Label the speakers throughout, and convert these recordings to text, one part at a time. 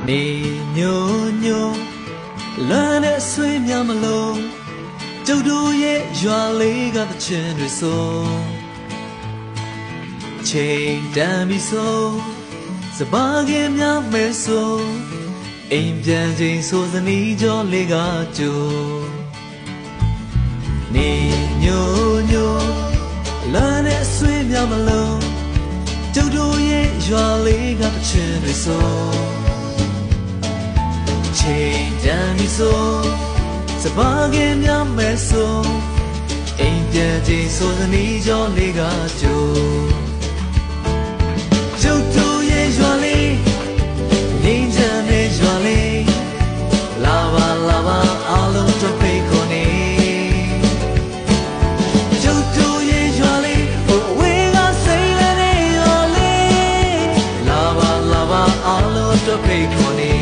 Speaker 1: နေညိုညိုလမ်းနဲ့ဆွေးများမလို့ကျုပ်တို့ရဲ့ရွာလေးကသချင်းတွေဆိုချိန်တန်ပြီဆိုစပါးကင်းများမဲဆိုအိမ်ပြန်ချိန်ဆိုစနီးကြောလေးကကြိုနေညိုညိုလမ်းနဲ့ဆွေးများမလို့ကျုပ်တို့ရဲ့ရွာလေးကသချင်းတွေဆိုချိန်တန်ပြီဆိုစပါးကင်းများမဲဆိုအိမ်ပြန်ချိန်ဆိုစနီးကြောလေးကကြိုကျုပ်တို့ရဲ့ရွာလေးနေကြတဲ့ရွာလေးလာပါလာပါအားလုံးတို့ဖိတ်ခေါ်နေကျုပ်တို့ရဲ့ရွာလေးဟိုဝေးကစိတ်လေးရွာလေးလာပါလာပါအားလုံးတို့ဖိတ်ခေါ်နေ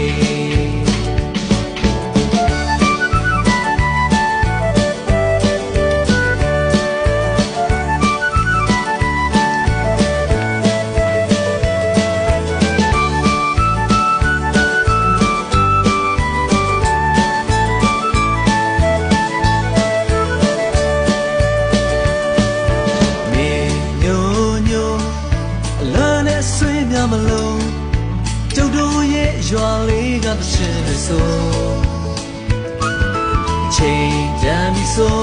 Speaker 1: မလို့ကျုပ်တို့ရဲ့ရွာလေးကသချင်းတွေဆိုချိန်တန်ပြီဆို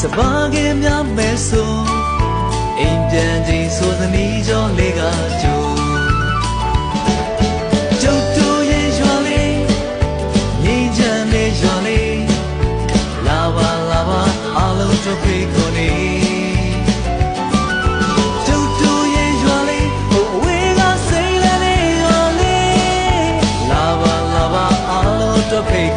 Speaker 1: စပါးကင်းများမဲဆိုအိမ်ပြန်ချိန်ဆိုသနီးကြောလေးကကြိုကျုပ်တို့ရဲ့ရွာလေးငြိမ်းချမ်းတဲ့ရွာလေးလာပါလာပါအားလုံးတို့ဖိတ်ခေါ်နေHey,